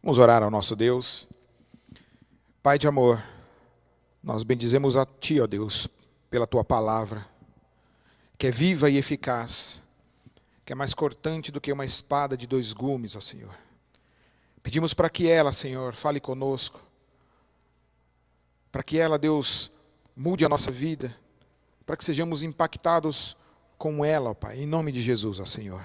Vamos orar ao nosso Deus. Pai de amor, nós bendizemos a Ti, ó Deus, pela Tua palavra, que é viva e eficaz, que é mais cortante do que uma espada de dois gumes, ó Senhor. Pedimos para que ela, Senhor, fale conosco, para que ela, Deus, mude a nossa vida, para que sejamos impactados com ela, ó Pai, em nome de Jesus, ó Senhor.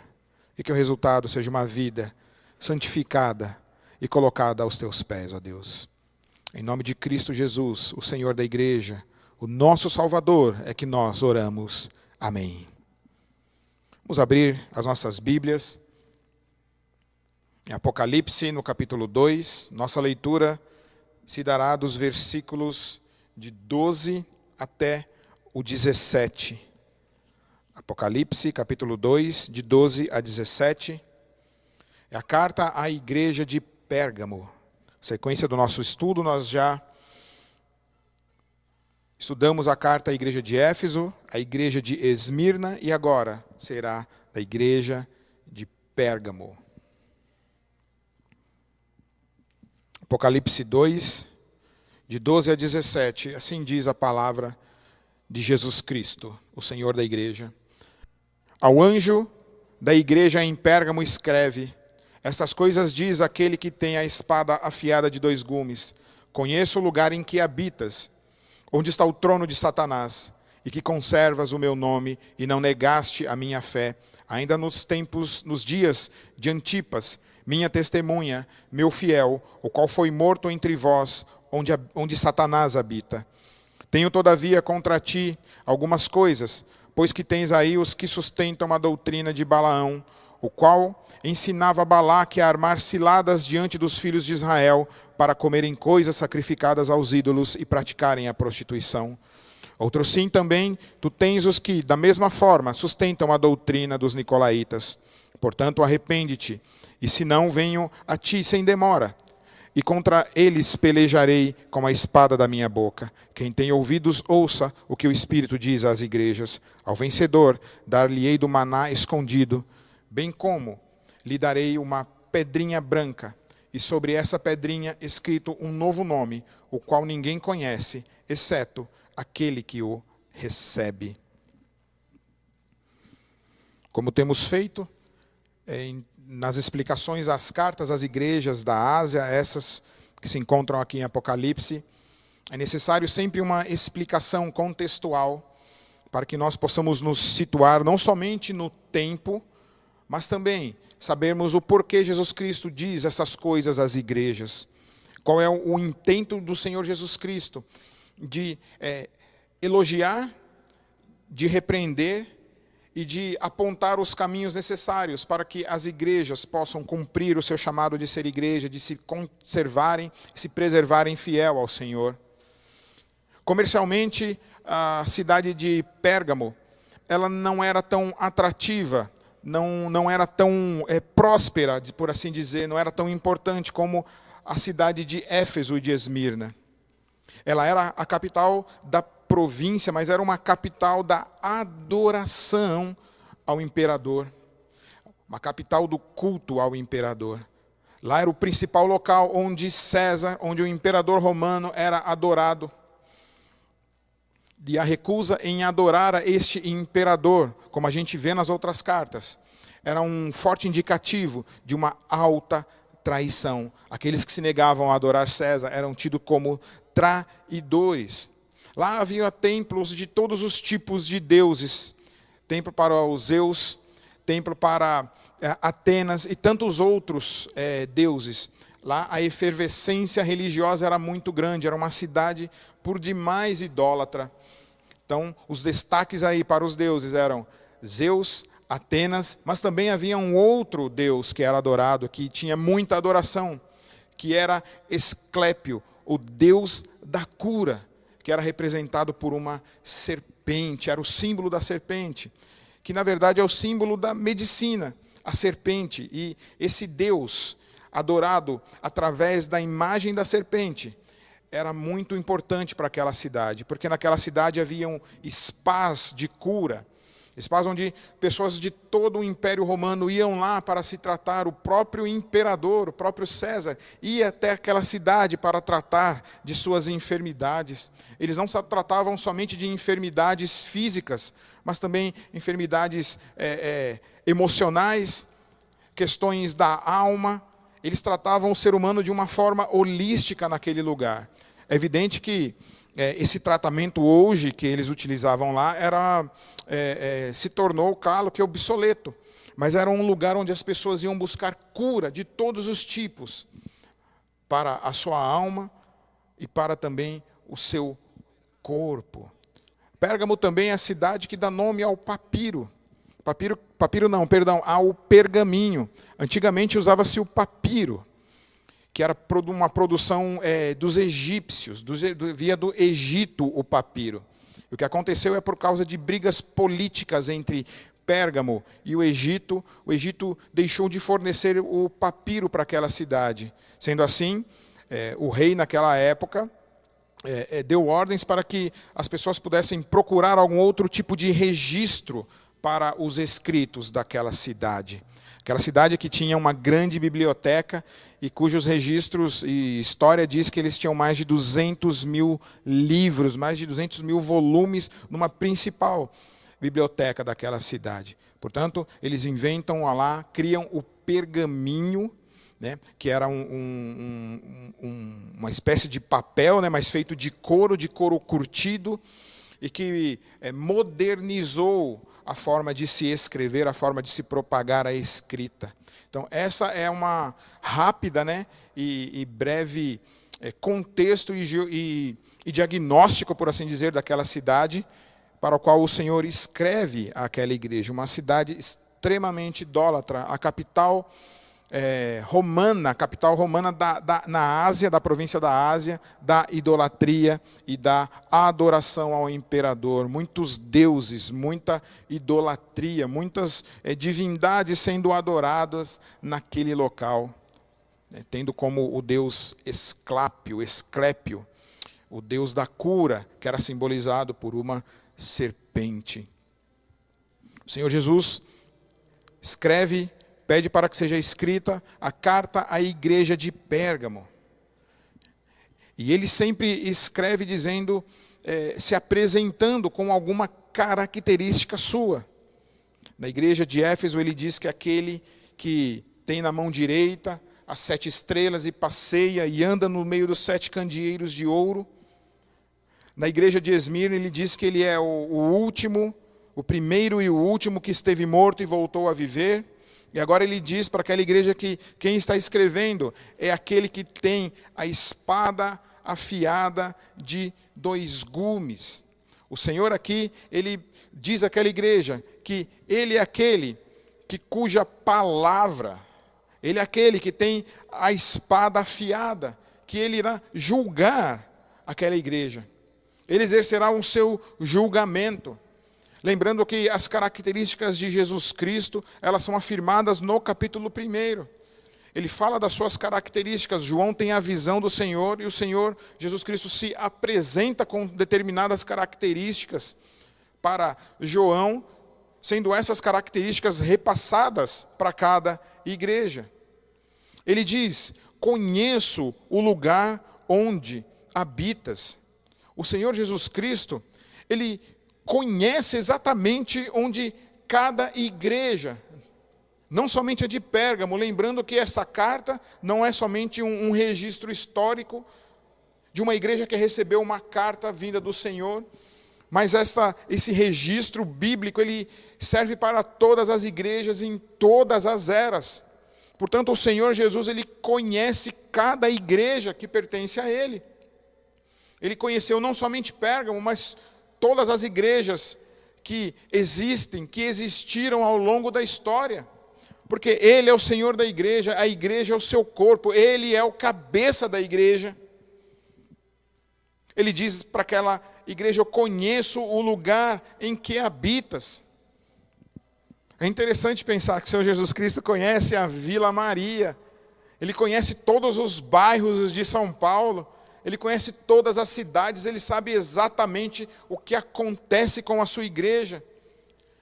E que o resultado seja uma vida santificada e colocada aos Teus pés, ó Deus. Em nome de Cristo Jesus, o Senhor da igreja, o nosso Salvador, é que nós oramos. Amém. Vamos abrir as nossas Bíblias. Em Apocalipse, no capítulo 2, nossa leitura se dará dos versículos de 12 até o 17. Apocalipse, capítulo 2, de 12 a 17. É a carta à igreja de Pérgamo. Sequência do nosso estudo, nós já estudamos a carta à igreja de Éfeso, a igreja de Esmirna e agora será da igreja de Pérgamo. Apocalipse 2, de 12 a 17, assim diz a palavra de Jesus Cristo, o Senhor da igreja. Ao anjo da igreja em Pérgamo escreve: essas coisas diz aquele que tem a espada afiada de dois gumes. Conheço o lugar em que habitas, onde está o trono de Satanás, e que conservas o meu nome e não negaste a minha fé, ainda nos dias de Antipas, minha testemunha, meu fiel, o qual foi morto entre vós, onde Satanás habita. Tenho, todavia, contra ti algumas coisas, pois que tens aí os que sustentam a doutrina de Balaão, o qual ensinava Balaque a armar ciladas diante dos filhos de Israel para comerem coisas sacrificadas aos ídolos e praticarem a prostituição. Outro sim também, tu tens os que, da mesma forma, sustentam a doutrina dos nicolaítas. Portanto, arrepende-te, e se não, venho a ti sem demora. E contra eles pelejarei com a espada da minha boca. Quem tem ouvidos, ouça o que o Espírito diz às igrejas. Ao vencedor, dar-lhe-ei do maná escondido, bem como lhe darei uma pedrinha branca, e sobre essa pedrinha escrito um novo nome, o qual ninguém conhece, exceto aquele que o recebe. Como temos feito nas explicações às cartas às igrejas da Ásia, essas que se encontram aqui em Apocalipse, é necessário sempre uma explicação contextual para que nós possamos nos situar não somente no tempo, mas também sabermos o porquê Jesus Cristo diz essas coisas às igrejas. Qual é o intento do Senhor Jesus Cristo de elogiar, de repreender e de apontar os caminhos necessários para que as igrejas possam cumprir o seu chamado de ser igreja, de se conservarem, se preservarem fiel ao Senhor. Comercialmente, a cidade de Pérgamo, ela não era tão atrativa, não era tão próspera, por assim dizer, não era tão importante como a cidade de Éfeso e de Esmirna. Ela era a capital da província, mas era uma capital da adoração ao imperador, uma capital do culto ao imperador. Lá era o principal local onde César, onde o imperador romano era adorado. E a recusa em adorar a este imperador, como a gente vê nas outras cartas, era um forte indicativo de uma alta traição. Aqueles que se negavam a adorar César eram tidos como traidores. Lá havia templos de todos os tipos de deuses. Templo para os Zeus, templo para Atenas e tantos outros deuses. Lá a efervescência religiosa era muito grande, era uma cidade por demais idólatra. Então, os destaques aí para os deuses eram Zeus, Atenas, mas também havia um outro deus que era adorado, que tinha muita adoração, que era Esclépio, o deus da cura, que era representado por uma serpente, era o símbolo da serpente, que na verdade é o símbolo da medicina, a serpente. E esse deus, adorado através da imagem da serpente, era muito importante para aquela cidade, porque naquela cidade haviam spas de cura, Espaço onde pessoas de todo o Império Romano iam lá para se tratar, o próprio imperador, o próprio César, ia até aquela cidade para tratar de suas enfermidades. Eles não tratavam somente de enfermidades físicas, mas também enfermidades emocionais, questões da alma. Eles tratavam o ser humano de uma forma holística naquele lugar. É evidente que esse tratamento hoje que eles utilizavam lá se tornou, claro, que obsoleto. Mas era um lugar onde as pessoas iam buscar cura de todos os tipos, para a sua alma e para também o seu corpo. Pérgamo também é a cidade que dá nome ao papiro. Ao pergaminho. Antigamente usava-se o papiro, que era uma produção dos egípcios, via do Egito o papiro. O que aconteceu é por causa de brigas políticas entre Pérgamo e o Egito deixou de fornecer o papiro para aquela cidade. Sendo assim, o rei naquela época deu ordens para que as pessoas pudessem procurar algum outro tipo de registro para os escritos daquela cidade. Aquela cidade que tinha uma grande biblioteca e cujos registros e história diz que eles tinham mais de 200 mil livros, mais de 200 mil volumes numa principal biblioteca daquela cidade. Portanto, eles inventam lá, criam o pergaminho, né, que era uma espécie de papel, né, mas feito de couro curtido, e que modernizou a forma de se escrever, a forma de se propagar a escrita. Então, essa é uma rápida, né, e breve contexto e diagnóstico, por assim dizer, daquela cidade para o qual o Senhor escreve aquela igreja. Uma cidade extremamente idólatra, a capital romana na Ásia, da província da Ásia, da idolatria e da adoração ao imperador. Muitos deuses, muita idolatria, muitas divindades sendo adoradas naquele local, tendo como o deus Esclépio, o deus da cura, que era simbolizado por uma serpente. O Senhor Jesus pede para que seja escrita a carta à igreja de Pérgamo. E ele sempre escreve dizendo, se apresentando com alguma característica sua. Na igreja de Éfeso ele diz que aquele que tem na mão direita as 7 estrelas e passeia e anda no meio dos 7 candeeiros de ouro. Na igreja de Esmirna ele diz que ele é o último, o primeiro e o último que esteve morto e voltou a viver. E agora ele diz para aquela igreja que quem está escrevendo é aquele que tem a espada afiada de 2 gumes. O Senhor aqui, ele diz àquela igreja que ele é aquele cuja palavra, ele é aquele que tem a espada afiada, que ele irá julgar aquela igreja. Ele exercerá o seu julgamento. Lembrando que as características de Jesus Cristo, elas são afirmadas no capítulo 1. Ele fala das suas características. João tem a visão do Senhor e o Senhor Jesus Cristo se apresenta com determinadas características para João, sendo essas características repassadas para cada igreja. Ele diz: conheço o lugar onde habitas. O Senhor Jesus Cristo, ele conhece exatamente onde cada igreja, não somente a de Pérgamo, lembrando que essa carta não é somente um registro histórico de uma igreja que recebeu uma carta vinda do Senhor, mas esse registro bíblico, ele serve para todas as igrejas em todas as eras. Portanto, o Senhor Jesus, ele conhece cada igreja que pertence a ele. Ele conheceu não somente Pérgamo, mas todas as igrejas que existem, que existiram ao longo da história. Porque ele é o Senhor da igreja, a igreja é o seu corpo, ele é o cabeça da igreja. Ele diz para aquela igreja: eu conheço o lugar em que habitas. É interessante pensar que o Senhor Jesus Cristo conhece a Vila Maria, ele conhece todos os bairros de São Paulo, ele conhece todas as cidades, ele sabe exatamente o que acontece com a sua igreja.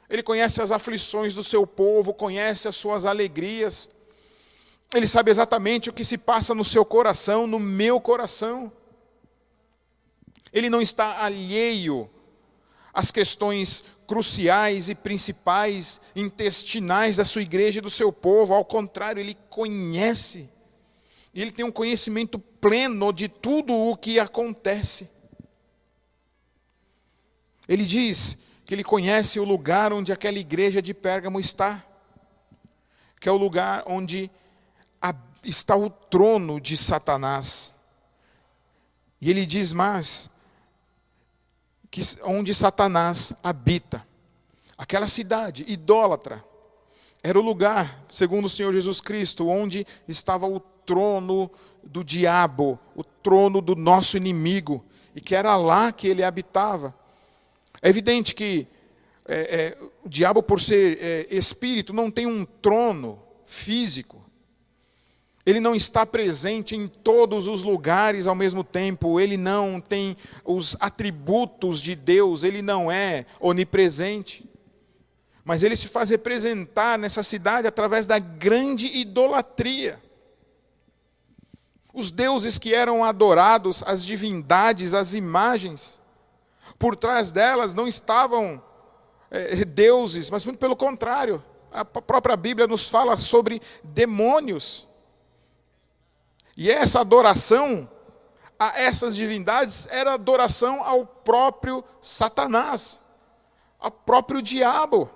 Ele conhece as aflições do seu povo, conhece as suas alegrias. Ele sabe exatamente o que se passa no seu coração, no meu coração. Ele não está alheio às questões cruciais e principais, intestinais da sua igreja e do seu povo. Ao contrário, ele conhece. E ele tem um conhecimento pleno de tudo o que acontece. Ele diz que ele conhece o lugar onde aquela igreja de Pérgamo está, que é o lugar onde está o trono de Satanás. E ele diz mais, que onde Satanás habita. Aquela cidade idólatra era o lugar, segundo o Senhor Jesus Cristo, onde estava o trono do diabo, o trono do nosso inimigo, e que era lá que ele habitava. É evidente que o diabo, por ser espírito, não tem um trono físico. Ele não está presente em todos os lugares ao mesmo tempo. Ele não tem os atributos de Deus. Ele não é onipresente. Mas ele se faz representar nessa cidade através da grande idolatria. Os deuses que eram adorados, as divindades, as imagens, por trás delas não estavam deuses, mas muito pelo contrário. A própria Bíblia nos fala sobre demônios. E essa adoração a essas divindades era adoração ao próprio Satanás, ao próprio diabo.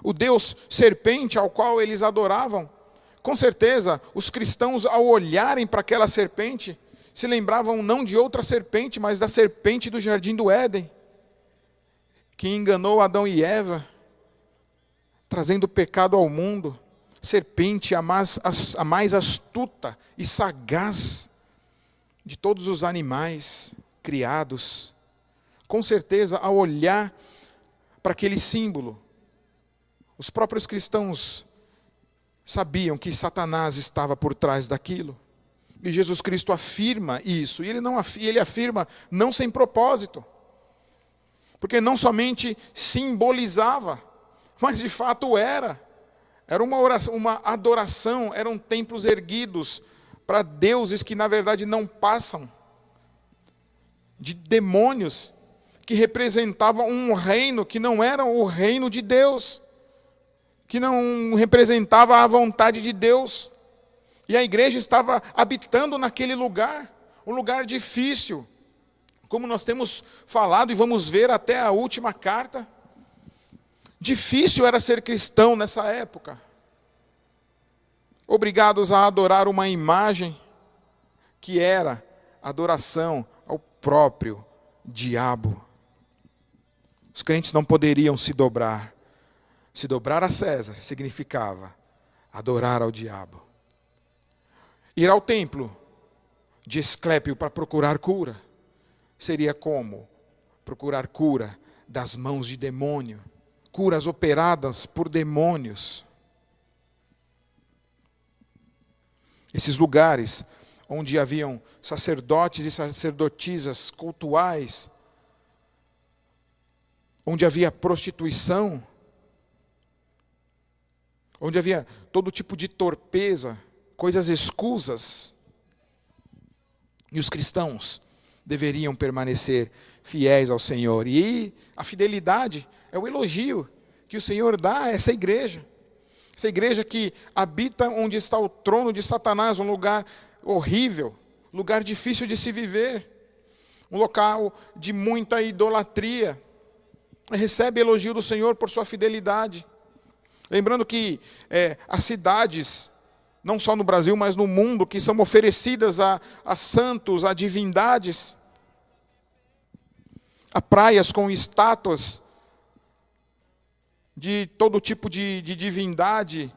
O Deus serpente ao qual eles adoravam, com certeza, os cristãos, ao olharem para aquela serpente, se lembravam não de outra serpente, mas da serpente do jardim do Éden, que enganou Adão e Eva, trazendo o pecado ao mundo. Serpente, a mais astuta e sagaz de todos os animais criados. Com certeza, ao olhar para aquele símbolo, os próprios cristãos sabiam que Satanás estava por trás daquilo. E Jesus Cristo afirma isso. E ele afirma não sem propósito. Porque não somente simbolizava, mas de fato era. Era uma oração, uma adoração, eram templos erguidos para deuses que na verdade não passam, de demônios que representavam um reino que não era o reino de Deus, que não representava a vontade de Deus. E a igreja estava habitando naquele lugar, um lugar difícil, como nós temos falado e vamos ver até a última carta. Difícil era ser cristão nessa época. Obrigados a adorar uma imagem que era adoração ao próprio diabo. Os crentes não poderiam se dobrar. Se dobrar a César significava adorar ao diabo. Ir ao templo de Esclépio para procurar cura seria como procurar cura das mãos de demônio. Curas operadas por demônios. Esses lugares onde haviam sacerdotes e sacerdotisas cultuais, onde havia prostituição, onde havia todo tipo de torpeza, coisas escusas, e os cristãos deveriam permanecer fiéis ao Senhor. E a fidelidade é o elogio que o Senhor dá a essa igreja que habita onde está o trono de Satanás, um lugar horrível, lugar difícil de se viver, um local de muita idolatria. Recebe elogio do Senhor por sua fidelidade. Lembrando que as cidades, não só no Brasil, mas no mundo, que são oferecidas a santos, a divindades, a praias com estátuas de todo tipo de divindade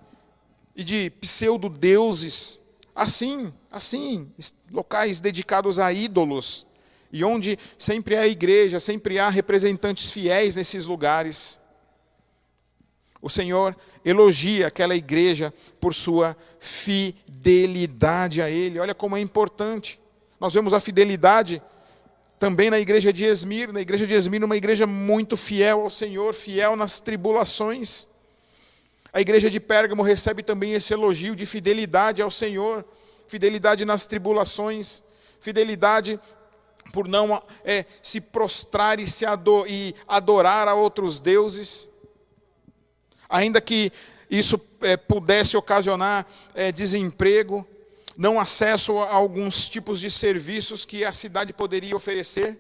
e de pseudo-deuses, assim, locais dedicados a ídolos, e onde sempre há igreja, sempre há representantes fiéis nesses lugares. O Senhor elogia aquela igreja por sua fidelidade a Ele. Olha como é importante. Nós vemos a fidelidade também na igreja de Esmirna. A igreja de Esmirna é uma igreja muito fiel ao Senhor, fiel nas tribulações. A igreja de Pérgamo recebe também esse elogio de fidelidade ao Senhor, fidelidade nas tribulações, fidelidade por não se prostrar e adorar a outros deuses. Ainda que isso pudesse ocasionar desemprego, não acesso a alguns tipos de serviços que a cidade poderia oferecer,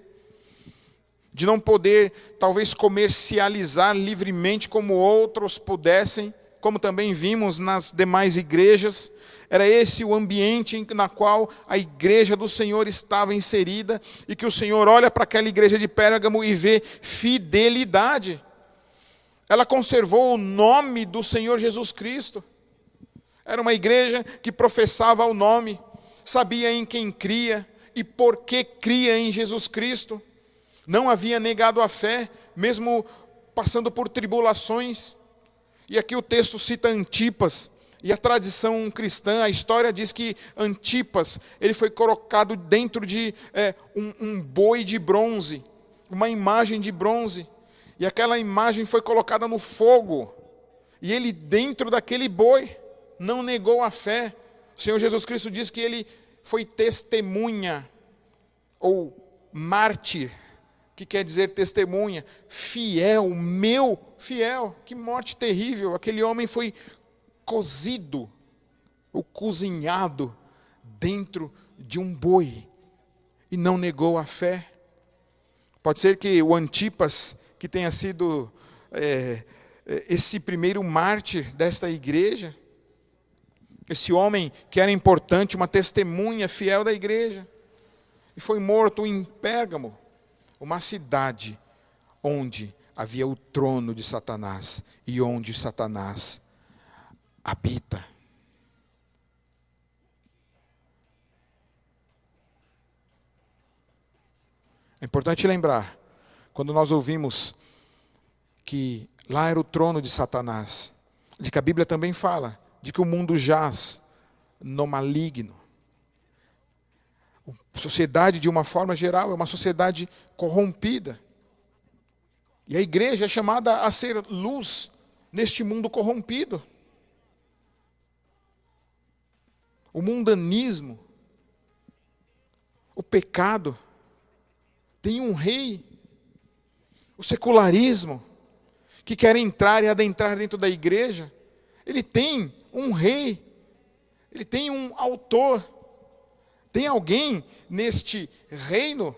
de não poder, talvez, comercializar livremente como outros pudessem, como também vimos nas demais igrejas. Era esse o ambiente na qual a igreja do Senhor estava inserida, e que o Senhor olha para aquela igreja de Pérgamo e vê fidelidade. Ela conservou o nome do Senhor Jesus Cristo. Era uma igreja que professava o nome, sabia em quem cria e por que cria em Jesus Cristo. Não havia negado a fé, mesmo passando por tribulações. E aqui o texto cita Antipas, e a tradição cristã, a história diz que Antipas, ele foi colocado dentro de um boi de bronze, uma imagem de bronze. E aquela imagem foi colocada no fogo, e ele dentro daquele boi não negou a fé. O Senhor Jesus Cristo diz que ele foi testemunha, ou mártir, que quer dizer testemunha, fiel, meu fiel. Que morte terrível! Aquele homem foi cozido, ou cozinhado, dentro de um boi, e não negou a fé. Pode ser que o Antipas, que tenha sido esse primeiro mártir desta igreja, esse homem que era importante, uma testemunha fiel da igreja, e foi morto em Pérgamo, uma cidade onde havia o trono de Satanás e onde Satanás habita. É importante lembrar, quando nós ouvimos que lá era o trono de Satanás, de que a Bíblia também fala de que o mundo jaz no maligno. A sociedade, de uma forma geral, é uma sociedade corrompida. E a igreja é chamada a ser luz neste mundo corrompido. O mundanismo, o pecado, tem um rei. O secularismo, que quer entrar e adentrar dentro da igreja, ele tem um rei, ele tem um autor, tem alguém neste reino,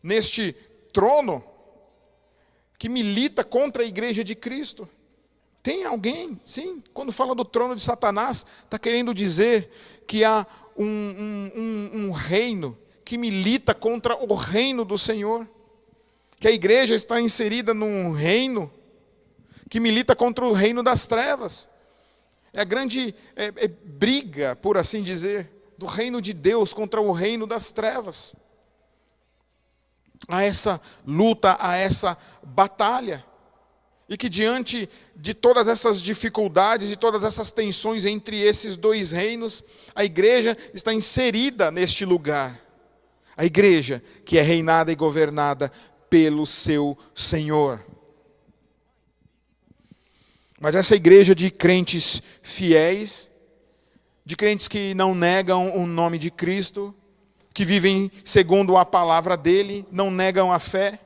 neste trono, que milita contra a igreja de Cristo. Tem alguém, sim. Quando fala do trono de Satanás, está querendo dizer que há um reino que milita contra o reino do Senhor, que a igreja está inserida num reino que milita contra o reino das trevas. É a grande briga, por assim dizer, do reino de Deus contra o reino das trevas. Há essa luta, há essa batalha. E que diante de todas essas dificuldades e todas essas tensões entre esses dois reinos, a igreja está inserida neste lugar. A igreja que é reinada e governada pelo seu Senhor. Mas essa igreja de crentes fiéis, de crentes que não negam o nome de Cristo, que vivem segundo a palavra dele, não negam a fé,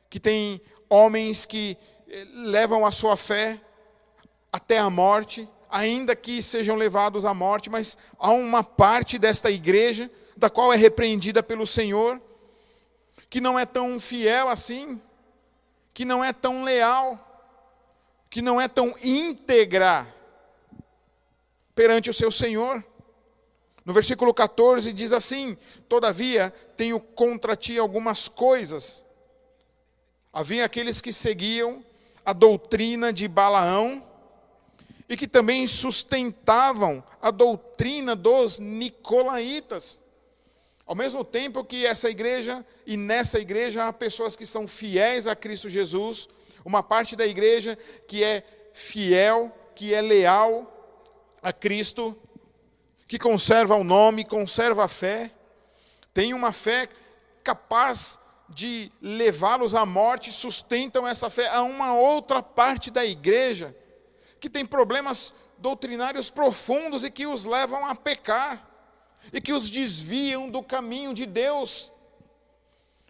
que tem homens que levam a sua fé até a morte, ainda que sejam levados à morte, mas há uma parte desta igreja, da qual é repreendida pelo Senhor, que não é tão fiel assim, que não é tão leal, que não é tão íntegra perante o seu Senhor. No versículo 14 diz assim: todavia tenho contra ti algumas coisas. Havia aqueles que seguiam a doutrina de Balaão e que também sustentavam a doutrina dos nicolaítas. Ao mesmo tempo que essa igreja, e nessa igreja há pessoas que são fiéis a Cristo Jesus, uma parte da igreja que é fiel, que é leal a Cristo, que conserva o nome, conserva a fé, tem uma fé capaz de levá-los à morte, sustentam essa fé. Há uma outra parte da igreja que tem problemas doutrinários profundos e que os levam a pecar, e que os desviam do caminho de Deus.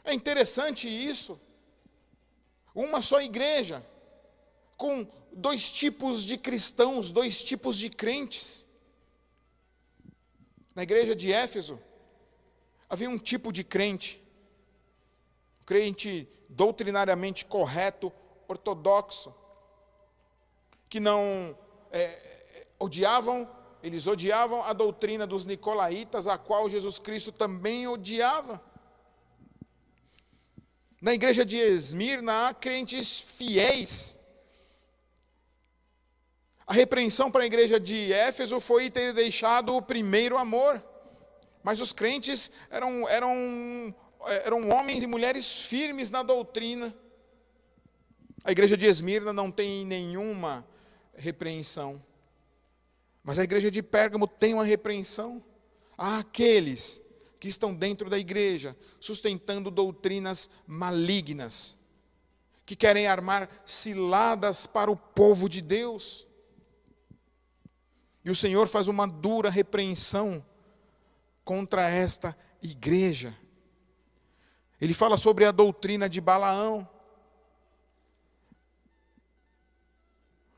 É interessante isso. Uma só igreja, com dois tipos de cristãos, dois tipos de crentes. Na igreja de Éfeso, havia um tipo de crente doutrinariamente correto, ortodoxo, que não eles odiavam a doutrina dos nicolaítas, a qual Jesus Cristo também odiava. Na igreja de Esmirna há crentes fiéis. A repreensão para a igreja de Éfeso foi ter deixado o primeiro amor. Mas os crentes eram homens e mulheres firmes na doutrina. A igreja de Esmirna não tem nenhuma repreensão. Mas a igreja de Pérgamo tem uma repreensão. Há aqueles que estão dentro da igreja, sustentando doutrinas malignas, que querem armar ciladas para o povo de Deus. E o Senhor faz uma dura repreensão contra esta igreja. Ele fala sobre a doutrina de Balaão,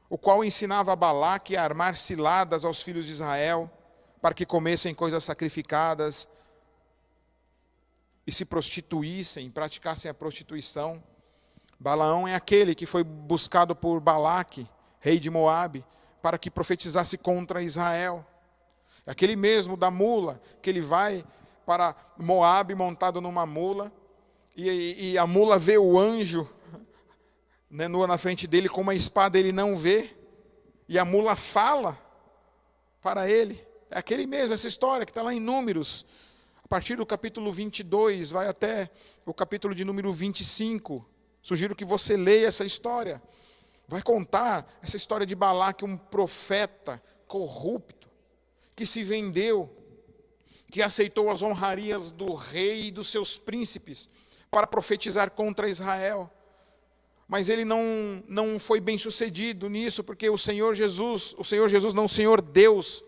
o qual ensinava a Balaque a armar ciladas aos filhos de Israel, para que comessem coisas sacrificadas e se prostituíssem, praticassem a prostituição. Balaão é aquele que foi buscado por Balaque, rei de Moabe, para que profetizasse contra Israel. É aquele mesmo da mula, que ele vai para Moabe montado numa mula, e a mula vê o anjo nua na frente dele com uma espada, ele não vê, e a mula fala para ele. É aquele mesmo, essa história que está lá em Números, a partir do capítulo 22, vai até o capítulo de número 25. Sugiro que você leia essa história. Vai contar essa história de Balaque, um profeta corrupto, que se vendeu, que aceitou as honrarias do rei e dos seus príncipes para profetizar contra Israel. Mas ele não foi bem sucedido nisso, porque o Senhor Deus,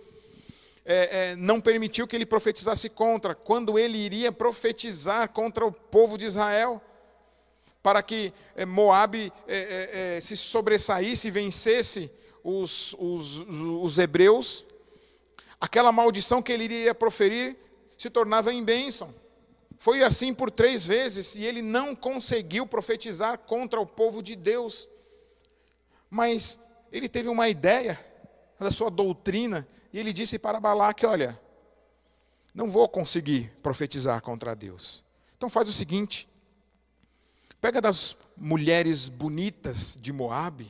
não permitiu que ele profetizasse contra, quando ele iria profetizar contra o povo de Israel, para que Moabe se sobressaísse e vencesse os hebreus. Aquela maldição que ele iria proferir se tornava em bênção. Foi assim por 3 vezes, e ele não conseguiu profetizar contra o povo de Deus. Mas ele teve uma ideia da sua doutrina, e ele disse para Balaque: olha, não vou conseguir profetizar contra Deus. Então faz o seguinte, pega das mulheres bonitas de Moabe,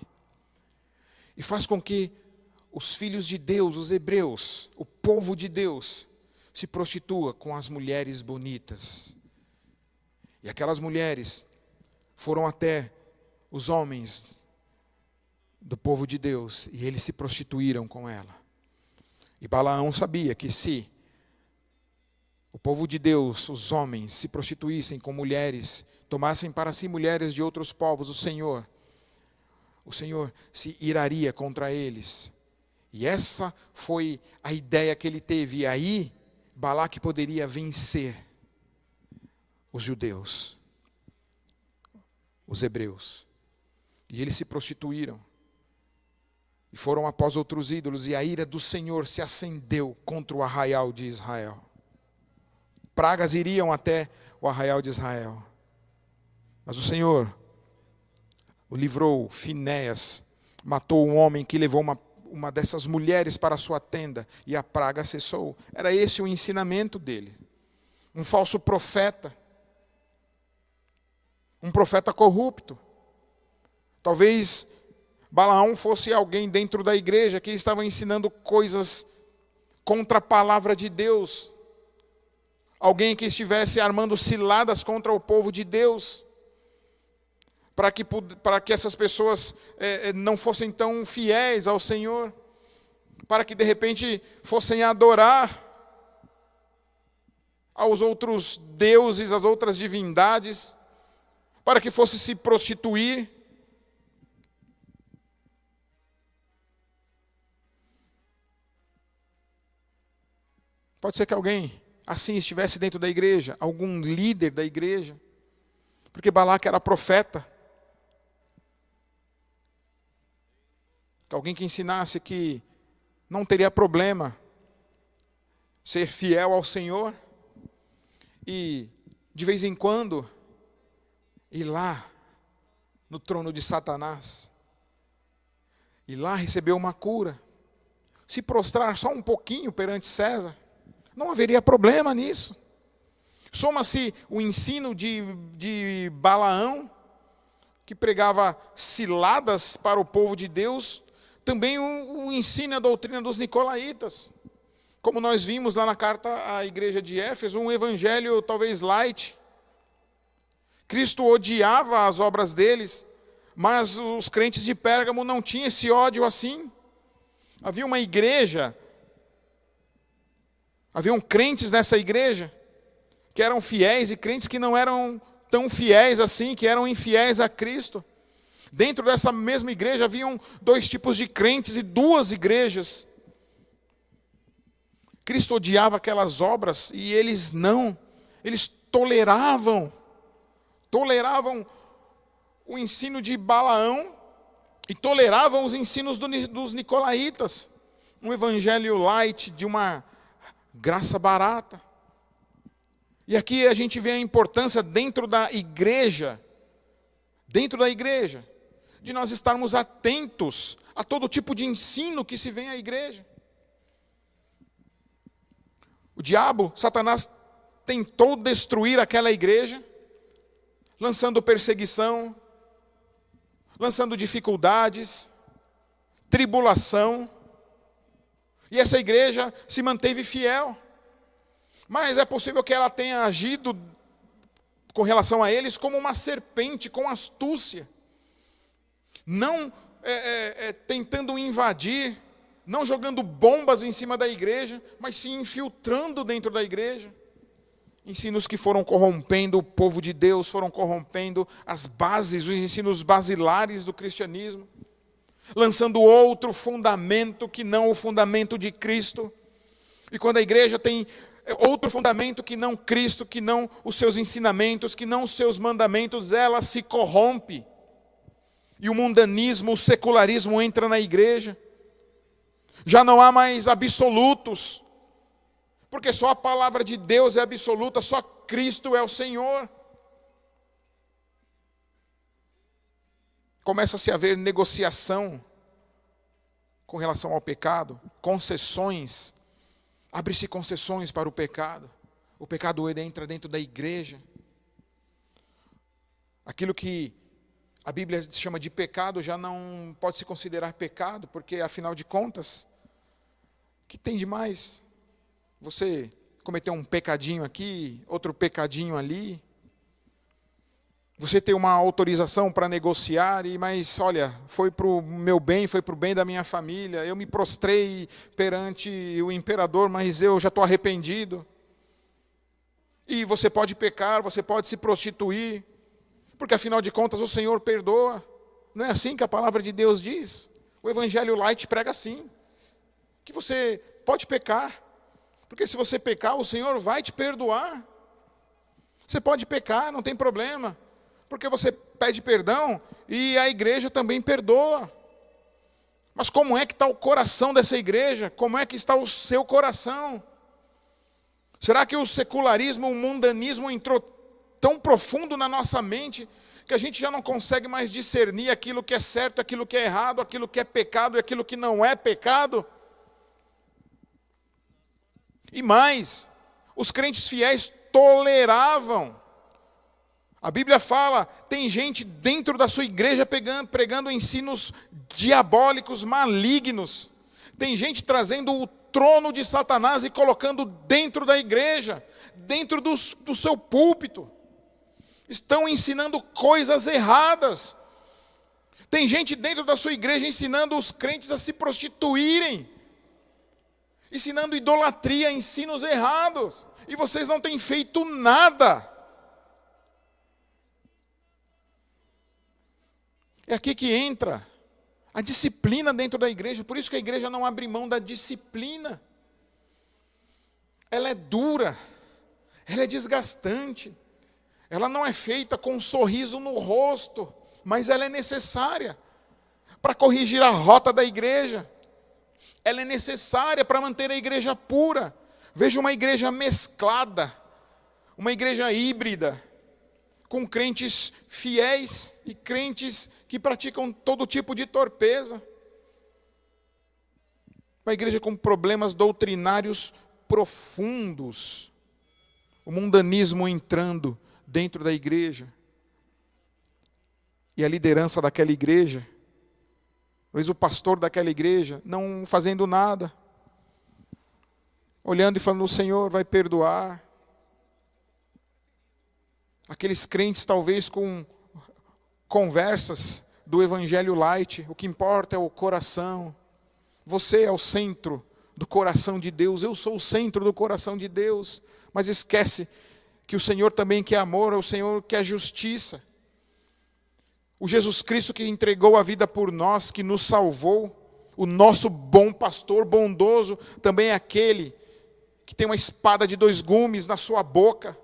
e faz com que os filhos de Deus, os hebreus, o povo de Deus, se prostitua com as mulheres bonitas. E aquelas mulheres foram até os homens do povo de Deus, e eles se prostituíram com ela. E Balaão sabia que se o povo de Deus, os homens, se prostituíssem com mulheres, tomassem para si mulheres de outros povos, o Senhor se iraria contra eles. E essa foi a ideia que ele teve. E aí Balaque poderia vencer os judeus, os hebreus. E eles se prostituíram e foram após outros ídolos, e a ira do Senhor se acendeu contra o arraial de Israel. Pragas iriam até o arraial de Israel, mas o Senhor o livrou. Finéias matou um homem que levou uma dessas mulheres para a sua tenda, e a praga cessou. Era esse o ensinamento dele. Um falso profeta, um profeta corrupto. Talvez Balaão fosse alguém dentro da igreja que estava ensinando coisas contra a palavra de Deus, alguém que estivesse armando ciladas contra o povo de Deus, para que essas pessoas não fossem tão fiéis ao Senhor, para que de repente fossem adorar aos outros deuses, às outras divindades, para que fosse se prostituir. Pode ser que alguém assim estivesse dentro da igreja, algum líder da igreja, porque Balaque era profeta. Alguém que ensinasse que não teria problema ser fiel ao Senhor e, de vez em quando, ir lá no trono de Satanás, ir lá receber uma cura, se prostrar só um pouquinho perante César, não haveria problema nisso. Soma-se o ensino de Balaão, que pregava ciladas para o povo de Deus, também o ensino e a doutrina dos nicolaítas. Como nós vimos lá na carta à igreja de Éfeso, um evangelho talvez light. Cristo odiava as obras deles, mas os crentes de Pérgamo não tinham esse ódio assim. Havia uma igreja, haviam crentes nessa igreja, que eram fiéis, e crentes que não eram tão fiéis assim, que eram infiéis a Cristo. Dentro dessa mesma igreja haviam dois tipos de crentes e duas igrejas. Cristo odiava aquelas obras e eles não. Eles toleravam o ensino de Balaão e toleravam os ensinos dos nicolaítas. Um evangelho light, de uma graça barata. E aqui a gente vê a importância dentro da igreja, de nós estarmos atentos a todo tipo de ensino que se vem à igreja. O diabo, Satanás, tentou destruir aquela igreja, lançando perseguição, lançando dificuldades, tribulação, e essa igreja se manteve fiel. Mas é possível que ela tenha agido com relação a eles como uma serpente, com astúcia, não tentando invadir, não jogando bombas em cima da igreja, mas se infiltrando dentro da igreja. Ensinos que foram corrompendo o povo de Deus, foram corrompendo as bases, os ensinos basilares do cristianismo, lançando outro fundamento que não o fundamento de Cristo. E quando a igreja tem outro fundamento que não Cristo, que não os seus ensinamentos, que não os seus mandamentos, ela se corrompe. E o mundanismo, o secularismo entra na igreja. Já não há mais absolutos, porque só a palavra de Deus é absoluta, só Cristo é o Senhor. Começa-se a haver negociação com relação ao pecado, concessões, abre-se concessões para o pecado. O pecado ele entra dentro da igreja. Aquilo que a Bíblia chama de pecado já não pode se considerar pecado, porque afinal de contas, o que tem de mais? Você cometeu um pecadinho aqui, outro pecadinho ali. Você tem uma autorização para negociar, mas olha, foi para o meu bem, foi para o bem da minha família. Eu me prostrei perante o imperador, mas eu já estou arrependido. E você pode pecar, você pode se prostituir, porque afinal de contas o Senhor perdoa. Não é assim que a palavra de Deus diz? O Evangelho Light prega assim, que você pode pecar, porque se você pecar, o Senhor vai te perdoar. Você pode pecar, não tem problema, porque você pede perdão e a igreja também perdoa. Mas como é que está o coração dessa igreja? Como é que está o seu coração? Será que o secularismo, o mundanismo entrou tão profundo na nossa mente que a gente já não consegue mais discernir aquilo que é certo, aquilo que é errado, aquilo que é pecado e aquilo que não é pecado? E mais, os crentes fiéis toleravam. A Bíblia fala, tem gente dentro da sua igreja pregando ensinos diabólicos, malignos. Tem gente trazendo o trono de Satanás e colocando dentro da igreja, dentro do seu púlpito. Estão ensinando coisas erradas. Tem gente dentro da sua igreja ensinando os crentes a se prostituírem. ensinando idolatria, ensinos errados, e vocês não têm feito nada. É aqui que entra a disciplina dentro da igreja. Por isso que a igreja não abre mão da disciplina. Ela é dura, ela é desgastante, ela não é feita com um sorriso no rosto, mas ela é necessária para corrigir a rota da igreja. Ela é necessária para manter a igreja pura. Veja uma igreja mesclada, uma igreja híbrida, com crentes fiéis e crentes que praticam todo tipo de torpeza. Uma igreja com problemas doutrinários profundos. O mundanismo entrando dentro da igreja. E a liderança daquela igreja, talvez o pastor daquela igreja, não fazendo nada. Olhando e falando, o Senhor vai perdoar. Aqueles crentes talvez com conversas do Evangelho Light, o que importa é o coração. Você é o centro do coração de Deus, eu sou o centro do coração de Deus. Mas esquece que o Senhor também quer amor, é o Senhor que é justiça. O Jesus Cristo que entregou a vida por nós, que nos salvou, o nosso bom pastor bondoso, também é aquele que tem uma espada de 2 gumes na sua boca.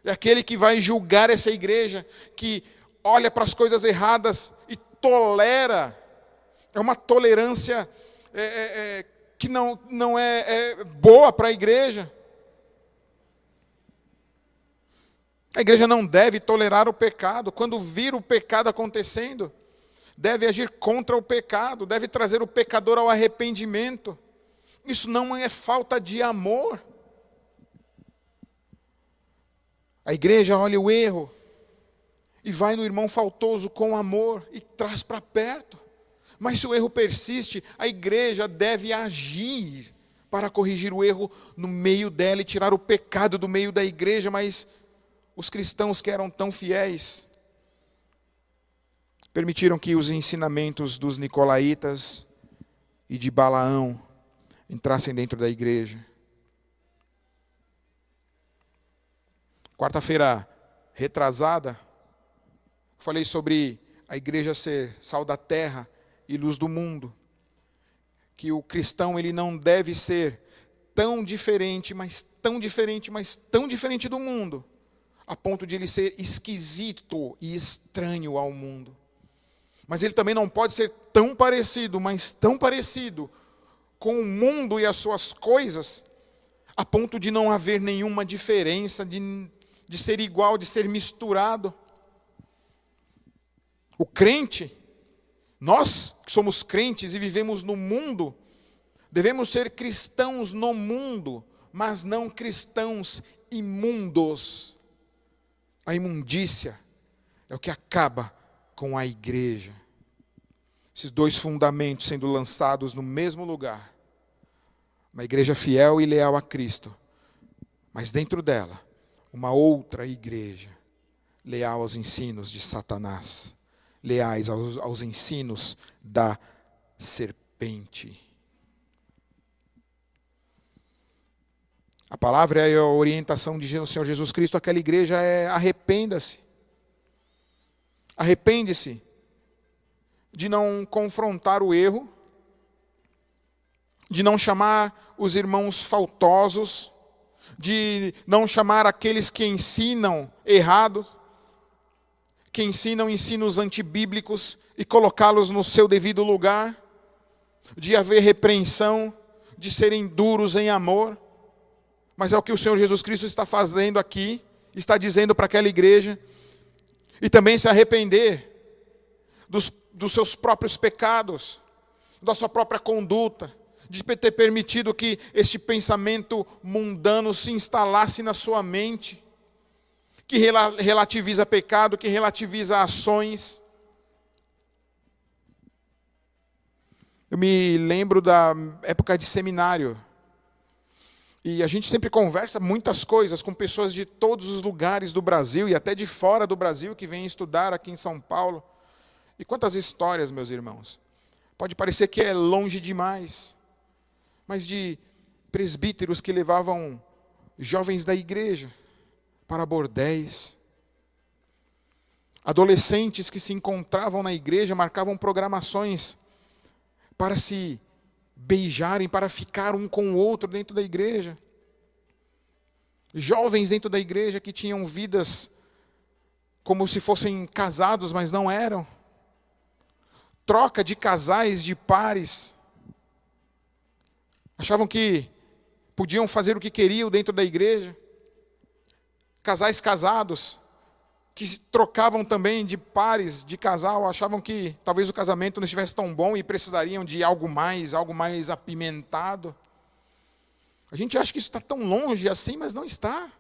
É aquele que vai julgar essa igreja, que olha para as coisas erradas e tolera. É uma tolerância que não é boa para a igreja. A igreja não deve tolerar o pecado. Quando vir o pecado acontecendo, deve agir contra o pecado, deve trazer o pecador ao arrependimento. Isso não é falta de amor. A igreja olha o erro e vai no irmão faltoso com amor e traz para perto. Mas se o erro persiste, a igreja deve agir para corrigir o erro no meio dela e tirar o pecado do meio da igreja. Mas os cristãos que eram tão fiéis permitiram que os ensinamentos dos nicolaítas e de Balaão entrassem dentro da igreja. Quarta-feira retrasada, falei sobre a igreja ser sal da terra e luz do mundo. Que o cristão ele não deve ser tão diferente, mas tão diferente, mas tão diferente do mundo, a ponto de ele ser esquisito e estranho ao mundo. Mas ele também não pode ser tão parecido, mas tão parecido com o mundo e as suas coisas, a ponto de não haver nenhuma diferença, de ser igual, de ser misturado. O crente, nós que somos crentes e vivemos no mundo, devemos ser cristãos no mundo, mas não cristãos imundos. A imundícia é o que acaba com a igreja. Esses 2 fundamentos sendo lançados no mesmo lugar. Uma igreja fiel e leal a Cristo, mas dentro dela, uma outra igreja, leal aos ensinos de Satanás, leais aos ensinos da serpente. A palavra e a orientação de Senhor Jesus Cristo àquela igreja é: arrependa-se. Arrepende-se de não confrontar o erro, de não chamar os irmãos faltosos, de não chamar aqueles que ensinam errado, que ensinam ensinos antibíblicos e colocá-los no seu devido lugar, de haver repreensão, de serem duros em amor. Mas é o que o Senhor Jesus Cristo está fazendo aqui, está dizendo para aquela igreja, e também se arrepender dos seus próprios pecados, da sua própria conduta, de ter permitido que este pensamento mundano se instalasse na sua mente, que relativiza pecado, que relativiza ações. Eu me lembro da época de seminário, e a gente sempre conversa muitas coisas com pessoas de todos os lugares do Brasil, e até de fora do Brasil, que vêm estudar aqui em São Paulo. E quantas histórias, meus irmãos. Pode parecer que é longe demais, mas de presbíteros que levavam jovens da igreja para bordéis. Adolescentes que se encontravam na igreja marcavam programações para se beijarem, para ficar um com o outro dentro da igreja. Jovens dentro da igreja que tinham vidas como se fossem casados, mas não eram. Troca de casais, de pares. Achavam que podiam fazer o que queriam dentro da igreja. Casais casados, que trocavam também de pares, de casal, achavam que talvez o casamento não estivesse tão bom e precisariam de algo mais apimentado. A gente acha que isso está tão longe assim, mas não está.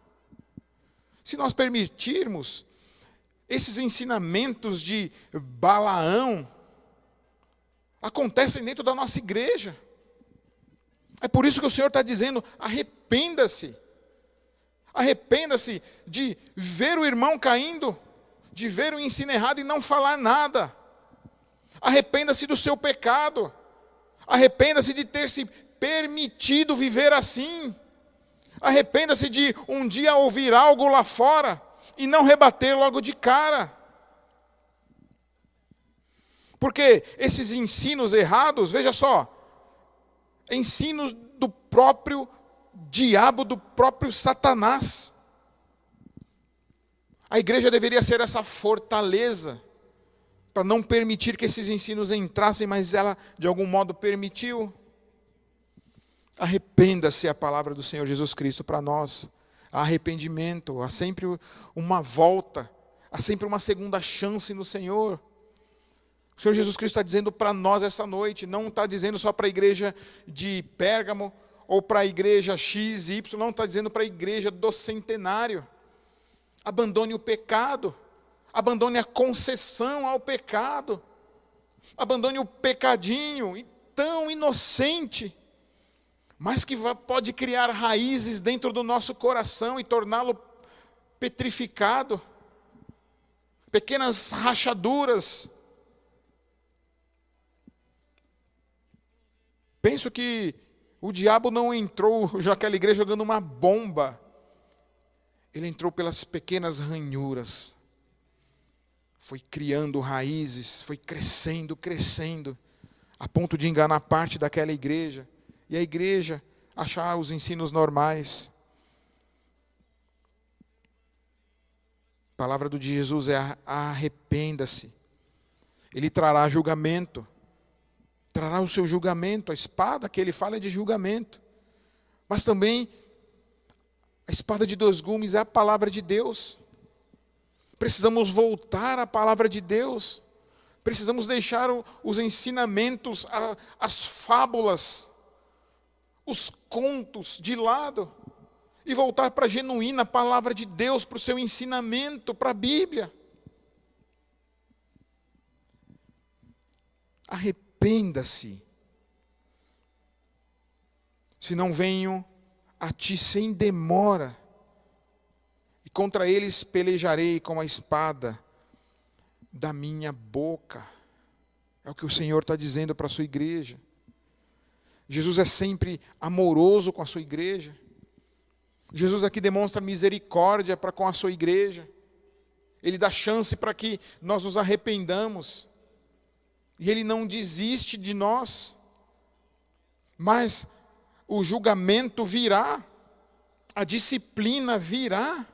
Se nós permitirmos, esses ensinamentos de Balaão acontecem dentro da nossa igreja. É por isso que o Senhor está dizendo, arrependa-se. Arrependa-se de ver o irmão caindo, de ver o ensino errado e não falar nada. Arrependa-se do seu pecado. Arrependa-se de ter se permitido viver assim. Arrependa-se de um dia ouvir algo lá fora e não rebater logo de cara. Porque esses ensinos errados, veja só, ensinos do próprio diabo, do próprio Satanás. A igreja deveria ser essa fortaleza para não permitir que esses ensinos entrassem, mas ela de algum modo permitiu. Arrependa-se, a palavra do Senhor Jesus Cristo para nós. Há arrependimento, há sempre uma volta, há sempre uma segunda chance no Senhor. O Senhor Jesus Cristo está dizendo para nós essa noite, não está dizendo só para a igreja de Pérgamo, ou para a igreja X, Y, não, está dizendo para a igreja do centenário. Abandone o pecado, abandone a concessão ao pecado, abandone o pecadinho tão inocente, mas que pode criar raízes dentro do nosso coração e torná-lo petrificado, pequenas rachaduras. Penso que o diabo não entrou naquela igreja jogando uma bomba. Ele entrou pelas pequenas ranhuras. Foi criando raízes, foi crescendo, a ponto de enganar parte daquela igreja. E a igreja achar os ensinos normais. A palavra de Jesus é arrependa-se. Ele trará julgamento. Trará o seu julgamento. A espada que ele fala é de julgamento. Mas também a espada de dois gumes é a palavra de Deus. Precisamos voltar à palavra de Deus. Precisamos deixar os ensinamentos, as fábulas, os contos de lado e voltar para a genuína palavra de Deus, para o seu ensinamento, para a Bíblia. Arrependa-se. Se não venho a ti sem demora, e contra eles pelejarei com a espada da minha boca. É o que o Senhor está dizendo para a sua igreja. Jesus é sempre amoroso com a sua igreja. Jesus aqui demonstra misericórdia para com a sua igreja. Ele dá chance para que nós nos arrependamos. E Ele não desiste de nós. Mas o julgamento virá, a disciplina virá,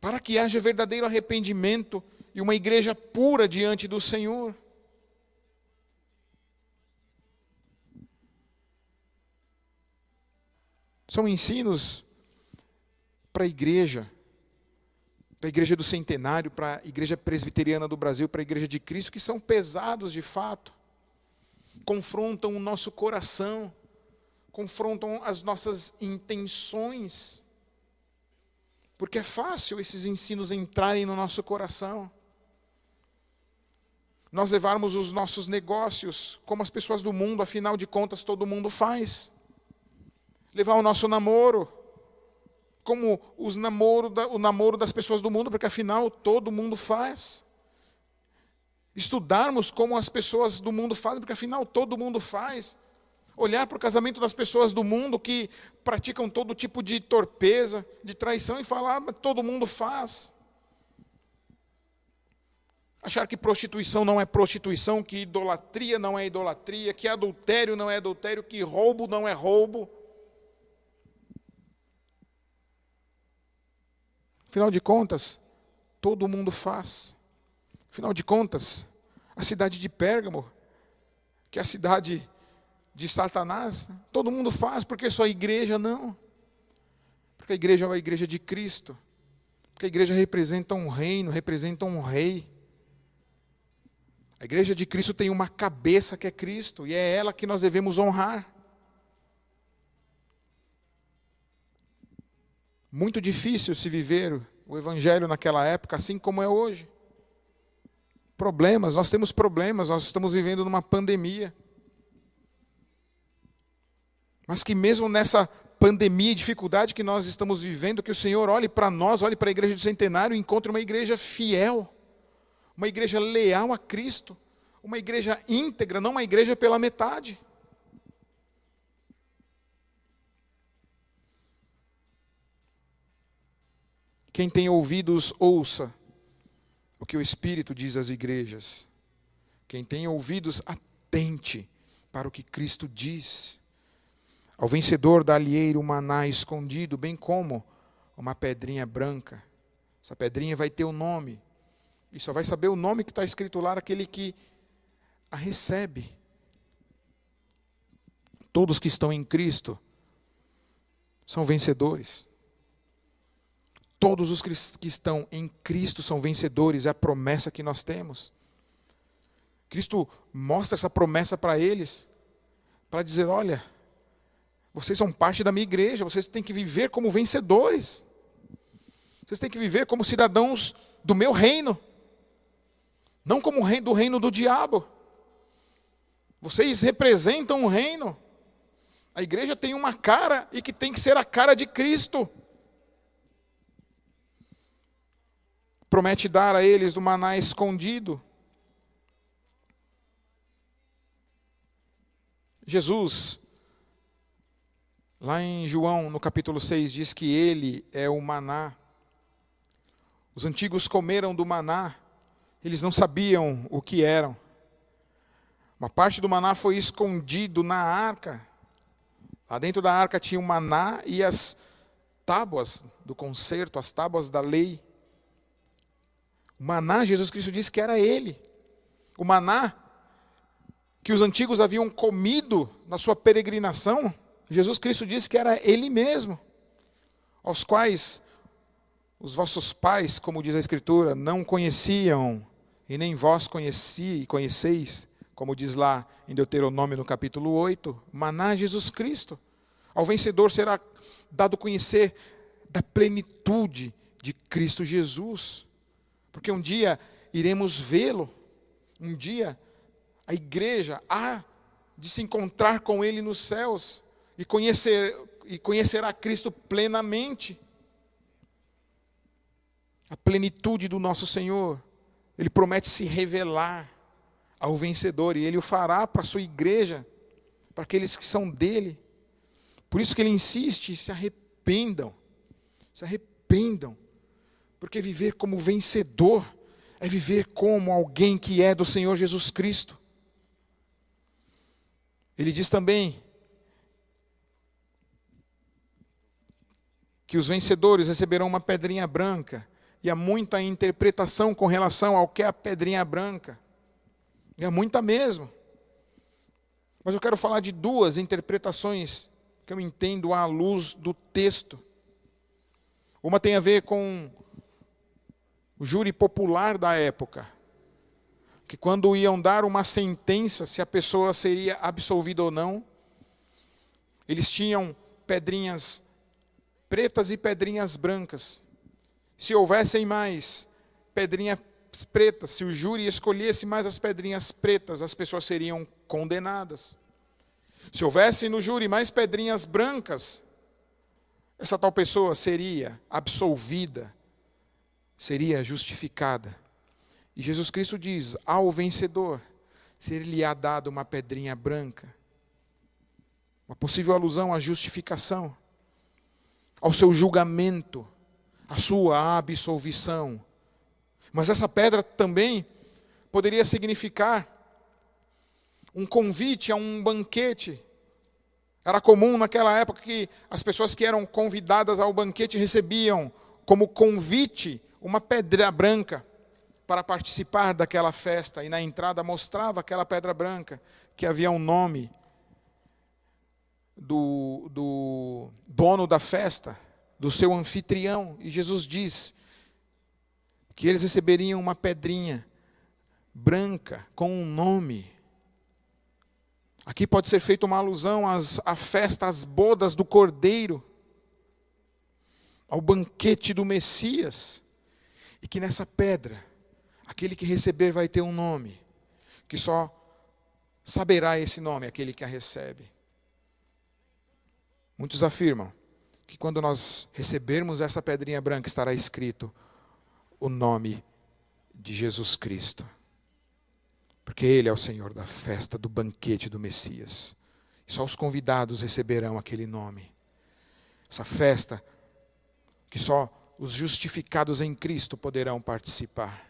para que haja verdadeiro arrependimento e uma igreja pura diante do Senhor. São ensinos para a igreja do centenário, para a igreja presbiteriana do Brasil, para a igreja de Cristo, que são pesados de fato, confrontam o nosso coração, confrontam as nossas intenções, porque é fácil esses ensinos entrarem no nosso coração. Nós levarmos os nossos negócios como as pessoas do mundo, afinal de contas todo mundo faz. Levar o nosso namoro como o namoro das pessoas do mundo, porque afinal todo mundo faz. Estudarmos como as pessoas do mundo fazem, porque afinal todo mundo faz. olhar para o casamento das pessoas do mundo que praticam todo tipo de torpeza, de traição e falar, mas todo mundo faz. Achar que prostituição não é prostituição, que idolatria não é idolatria, que adultério não é adultério, que roubo não é roubo. Afinal de contas, todo mundo faz. Afinal de contas, a cidade de Pérgamo, que é a cidade de Satanás, todo mundo faz, porque só a igreja não. Porque a igreja é a igreja de Cristo. Porque a igreja representa um reino, representa um rei. A igreja de Cristo tem uma cabeça que é Cristo, e é ela que nós devemos honrar. Muito difícil se viver o evangelho naquela época, assim como é hoje. Problemas, nós temos problemas, nós estamos vivendo numa pandemia. Mas que mesmo nessa pandemia e dificuldade que nós estamos vivendo, que o Senhor olhe para nós, olhe para a igreja do Centenário e encontre uma igreja fiel, uma igreja leal a Cristo, uma igreja íntegra, não uma igreja pela metade. Quem tem ouvidos, ouça o que o Espírito diz às igrejas. Quem tem ouvidos, atente para o que Cristo diz. Ao vencedor dá-lhe o maná escondido, bem como uma pedrinha branca. Essa pedrinha vai ter o nome. E só vai saber o nome que está escrito lá, aquele que a recebe. Todos que estão em Cristo são vencedores. Todos os que estão em Cristo são vencedores, é a promessa que nós temos. Cristo mostra essa promessa para eles, para dizer, olha, vocês são parte da minha igreja, vocês têm que viver como vencedores. Vocês têm que viver como cidadãos do meu reino, não como do reino do diabo. Vocês representam um reino. A igreja tem uma cara e que tem que ser a cara de Cristo. Promete dar a eles do maná escondido. Jesus, lá em João, no capítulo 6, diz que ele é o maná. Os antigos comeram do maná, eles não sabiam o que eram. Uma parte do maná foi escondido na arca. Lá dentro da arca tinha o maná e as tábuas do concerto, as tábuas da lei. O maná, Jesus Cristo disse que era ele. O maná que os antigos haviam comido na sua peregrinação, Jesus Cristo disse que era ele mesmo, aos quais os vossos pais, como diz a Escritura, não conheciam, e nem vós conheceis, como diz lá em Deuteronômio no capítulo 8, maná Jesus Cristo. Ao vencedor será dado conhecer da plenitude de Cristo Jesus. Porque um dia iremos vê-lo, um dia a igreja há de se encontrar com Ele nos céus e conhecerá Cristo plenamente. A plenitude do nosso Senhor, Ele promete se revelar ao vencedor e Ele o fará para a sua igreja, para aqueles que são dele. Por isso que Ele insiste, se arrependam, porque viver como vencedor é viver como alguém que é do Senhor Jesus Cristo. Ele diz também que os vencedores receberão uma pedrinha branca, e há muita interpretação com relação ao que é a pedrinha branca. E há muita mesmo. Mas eu quero falar de duas interpretações que eu entendo à luz do texto. Uma tem a ver com o júri popular da época, que quando iam dar uma sentença, se a pessoa seria absolvida ou não, eles tinham pedrinhas pretas e pedrinhas brancas. Se houvessem mais pedrinhas pretas, se o júri escolhesse mais as pedrinhas pretas, as pessoas seriam condenadas. Se houvesse no júri mais pedrinhas brancas, essa tal pessoa seria absolvida, seria justificada. E Jesus Cristo diz, ao vencedor, se lhe há dado uma pedrinha branca. Uma possível alusão à justificação, ao seu julgamento, à sua absolvição. Mas essa pedra também poderia significar um convite a um banquete. Era comum naquela época que as pessoas que eram convidadas ao banquete recebiam como convite uma pedra branca para participar daquela festa. E na entrada mostrava aquela pedra branca, que havia um nome do dono da festa, do seu anfitrião. E Jesus diz que eles receberiam uma pedrinha branca com um nome. Aqui pode ser feita uma alusão à festa, às bodas do Cordeiro, ao banquete do Messias. E que nessa pedra, aquele que receber vai ter um nome, que só saberá esse nome, aquele que a recebe. Muitos afirmam que quando nós recebermos essa pedrinha branca, estará escrito o nome de Jesus Cristo. Porque Ele é o Senhor da festa, do banquete do Messias. E só os convidados receberão aquele nome. Essa festa que só os justificados em Cristo poderão participar.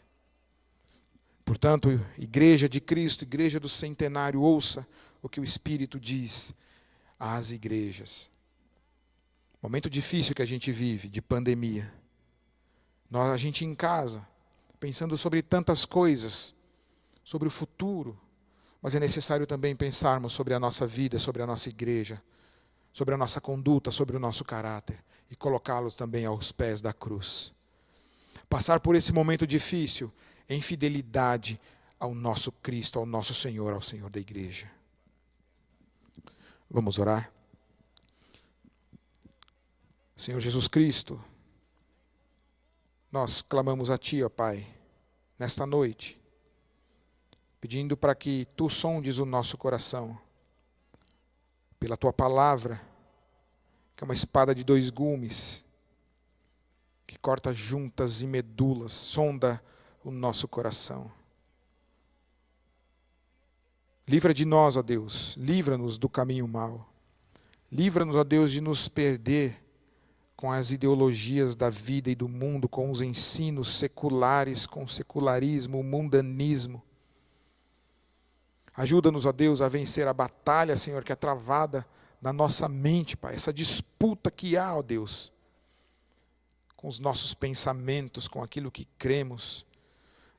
Portanto, Igreja de Cristo, Igreja do Centenário, ouça o que o Espírito diz às igrejas. Momento difícil que a gente vive, de pandemia. A gente em casa, pensando sobre tantas coisas, sobre o futuro, mas é necessário também pensarmos sobre a nossa vida, sobre a nossa igreja, sobre a nossa conduta, sobre o nosso caráter, e colocá-los também aos pés da cruz. Passar por esse momento difícil em fidelidade ao nosso Cristo, ao nosso Senhor, ao Senhor da igreja. Vamos orar? Senhor Jesus Cristo, nós clamamos a Ti, ó Pai, nesta noite, pedindo para que Tu sondes o nosso coração, pela Tua palavra, que é uma espada de 2 gumes, que corta juntas e medulas, sonda o nosso coração. Livra de nós, ó Deus, livra-nos do caminho mau. Livra-nos, ó Deus, de nos perder com as ideologias da vida e do mundo, com os ensinos seculares, com o secularismo, o mundanismo. Ajuda-nos, ó Deus, a vencer a batalha, Senhor, que é travada na nossa mente, Pai. Essa disputa que há, ó Deus, com os nossos pensamentos, com aquilo que cremos.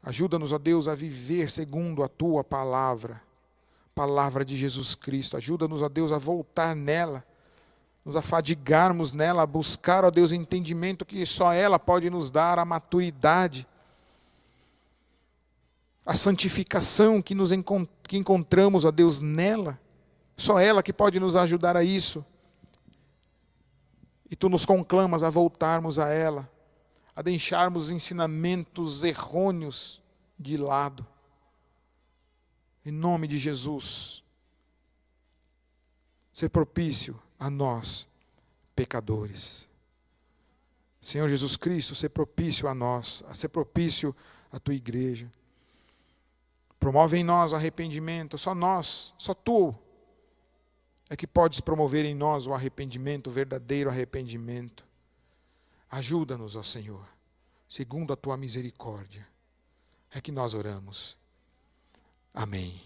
Ajuda-nos, ó Deus, a viver segundo a Tua palavra, palavra de Jesus Cristo. Ajuda-nos, ó Deus, a voltar nela, nos afadigarmos nela, a buscar, ó Deus, entendimento que só ela pode nos dar, a maturidade, a santificação que encontramos, ó Deus, nela. Só ela que pode nos ajudar a isso. E Tu nos conclamas a voltarmos a ela, a deixarmos ensinamentos errôneos de lado. Em nome de Jesus, ser propício a nós, pecadores. Senhor Jesus Cristo, ser propício a nós, a ser propício à Tua igreja. Promove em nós o arrependimento, só nós, só Tu é que podes promover em nós o arrependimento, o verdadeiro arrependimento. Ajuda-nos, ó Senhor, segundo a Tua misericórdia. É que nós oramos. Amém.